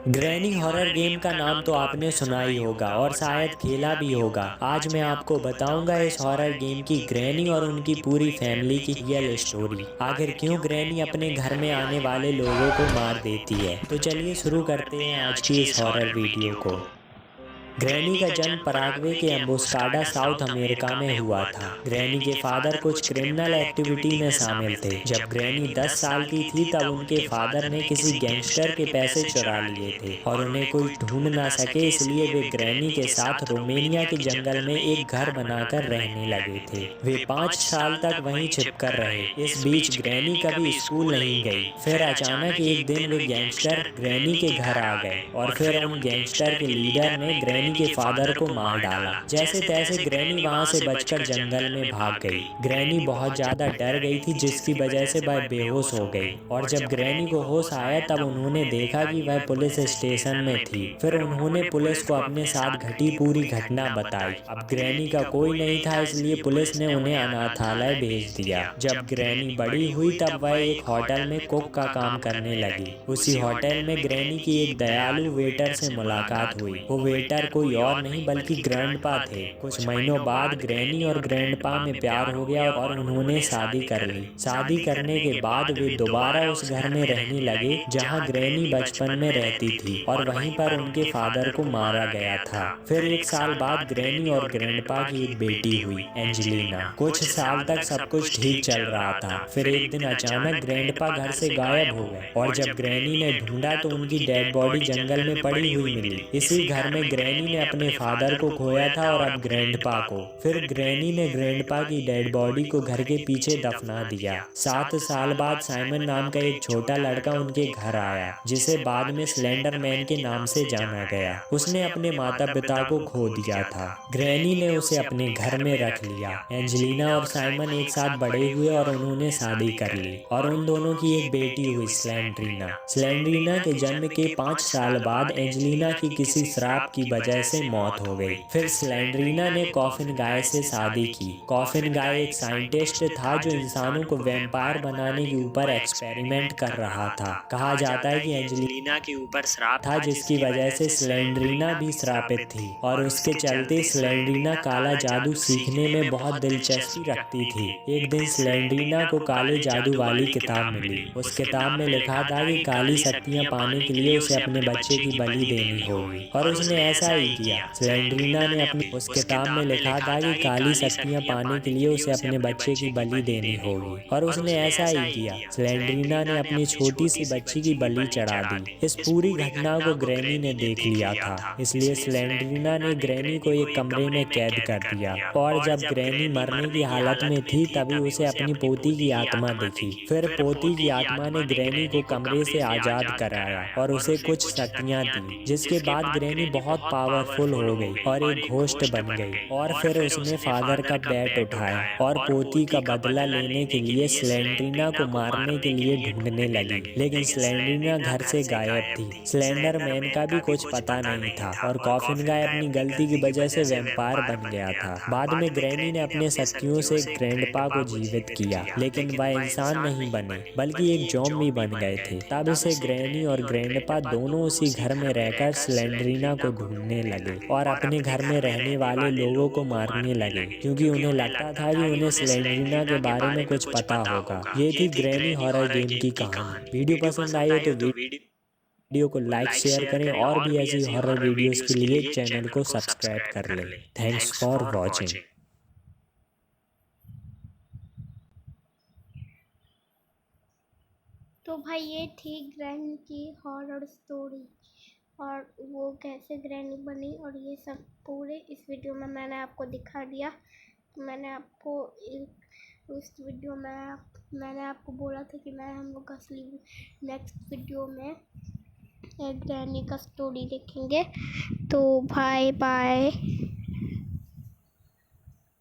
Granny horror game का नाम तो आपने सुना ही होगा और शायद खेला भी होगा। आज मैं आपको बताऊंगा इस हॉरर गेम की ग्रैनी और उनकी पूरी फैमिली की रियल स्टोरी। आखिर क्यों ग्रैनी अपने घर में आने वाले लोगों को मार देती है। तो चलिए शुरू करते हैं आज की इस हॉरर वीडियो को। ग्रैनी का जन्म पराग्वे के एम्बुस्काडा साउथ अमेरिका में हुआ था। ग्रैनी के फादर कुछ क्रिमिनल एक्टिविटी में शामिल थे। जब ग्रैनी 10 साल की थी तब उनके फादर ने किसी गैंगस्टर के पैसे चुरा लिए थे और उन्हें कोई ढूंढ ना सके, इसलिए वे ग्रैनी के साथ रोमेनिया के जंगल में एक घर बनाकर रहने लगे थे। वे 5 साल तक वहीं छिपकर रहे। इस बीच ग्रैनी कभी स्कूल नहीं गई। फिर अचानक एक दिन वे गैंगस्टर ग्रैनी के घर आ गए और फिर उन गैंगस्टर के लीडर ने ग्रैनी के फादर को मार डाला। जैसे तैसे ग्रैनी वहां से बचकर जंगल में भाग गई। ग्रैनी बहुत ज्यादा डर गई थी, जिसकी वजह से वह बेहोश हो गई और जब ग्रैनी को होश आया तब उन्होंने देखा कि वह पुलिस स्टेशन में थी। फिर उन्होंने पुलिस को अपने साथ घटी पूरी घटना बताई। अब ग्रैनी का कोई नहीं था, इसलिए पुलिस ने उन्हें अनाथालय भेज दिया। जब ग्रैनी बड़ी हुई तब वह एक होटल में कुक का काम करने लगी। उसी होटल में ग्रैनी की एक दयालु वेटर से मुलाकात हुई। वो वेटर कोई और नहीं बल्कि ग्रैंडपा थे। कुछ महीनों बाद ग्रैनी और ग्रैंडपा में प्यार हो गया और उन्होंने शादी कर ली। शादी करने के बाद वे दोबारा उस घर में रहने लगे जहां ग्रैनी बचपन में रहती थी और वहीं पर उनके फादर को मारा गया था। फिर एक साल बाद ग्रैनी और ग्रैंडपा की एक बेटी हुई, एंजेलिना। कुछ साल तक सब कुछ ठीक चल रहा था। फिर एक दिन अचानक ग्रैंडपा घर से गायब हो गए और जब ग्रैनी ने ढूंढा तो उनकी डेड बॉडी जंगल में पड़ी हुई मिली। इसी घर में ग्रैनी ने अपने फादर को खोया था और अब ग्रैंडपा को। फिर ग्रैनी ने ग्रैंडपा की डेड बॉडी को घर के पीछे दफना दिया। 7 साल बाद साइमन नाम का एक छोटा लड़का उनके घर आया, जिसे बाद में स्लेंडर मैन के नाम से जाना गया। उसने अपने माता पिता को खो दिया था। ग्रैनी ने उसे अपने घर में रख लिया। एंजेलिना और साइमन एक साथ बड़े हुए और उन्होंने शादी कर ली और उन दोनों की एक बेटी हुई, स्लेंड्रीना। स्लेंड्रीना के जन्म के 5 साल बाद एंजेलिना की किसी श्राप की वजह से मौत हो गई। फिर स्लेंड्रीना ने कॉफिन गाय से शादी की। कॉफिन गाय एक साइंटिस्ट था जो इंसानों को वैम्पायर बनाने के ऊपर एक्सपेरिमेंट कर रहा था। कहा जाता है कि एंजेलिना के ऊपर श्राप था, जिसकी वजह से स्लेंड्रीना भी श्रापित थी और उसके चलते स्लेंड्रीना काला जादू सीखने में बहुत दिलचस्पी रखती थी। एक दिन स्लेंड्रीना को काले जादू वाली किताब मिली। उस किताब में लिखा था कि काली शक्तियां पाने के लिए उसे अपने बच्चे की बलि देनी होगी और उसने ऐसा ही किया। स्लेंड्रीना ने अपनी उस किताब में लिखा था कि काली शक्तियां पाने के लिए उसे अपने बच्चे की बलि देनी होगी और उसने ऐसा ही किया। स्लेंड्रीना ने अपनी छोटी सी बच्ची की बलि चढ़ा दी। इस पूरी घटना को ग्रैनी ने देख लिया था, इसलिए स्लेंड्रीना ने ग्रैनी को एक कमरे में कैद कर दिया और जब ग्रैनी मरने की हालत में थी तभी उसे अपनी पोती की आत्मा दिखी। फिर पोती की आत्मा ने ग्रैनी को कमरे से आजाद कराया और उसे कुछ शक्तियां दी, जिसके बाद ग्रैनी बहुत पावरफुल हो गई और एक घोस्ट बन गई। और फिर उसने फादर का बैट उठाया और पोती का बदला लेने के लिए स्लेंड्रीना को मारने के लिए ढूंढने लगी, लेकिन स्लेंड्रीना घर से गायब थी। स्लेंडर मैन का भी कुछ पता नहीं था और कॉफिन गाय अपनी गलती की वजह से वैम्पायर बन गया था। बाद में ग्रैनी ने अपने शक्तियों से ग्रैंडपा को जीवित किया, लेकिन वह इंसान नहीं बने बल्कि एक ज़ॉम्बी बन गए थे। तब से ग्रैनी और ग्रैंडपा दोनों उसी घर में रहकर स्लेंड्रीना को ढूंढने लगे और अपने घर में रहने वाले लोगों को मारने लगे, क्योंकि उन्हें लगता था कि उन्हें स्लेंड्रीना के बारे में कुछ पता होगा। ये थी ग्रैनी हॉरर गेम की कहानी। वीडियो पसंद आई हो तो वीडियो को लाइक शेयर करें और भी ऐसी हॉरर वीडियोस के लिए चैनल को सब्सक्राइब कर लें। Thanks for watching. तो भाई ये थी ग्रैनी की हॉरर स्टोरी और वो कैसे ग्रैनी बनी और ये सब पूरे इस वीडियो में मैंने आपको दिखा दिया। मैंने आपको उस वीडियो में मैंने आपको बोला था कि मैं हम लोग असली नेक्स्ट वीडियो में ग्रैनी का स्टोरी देखेंगे। तो बाय बाय।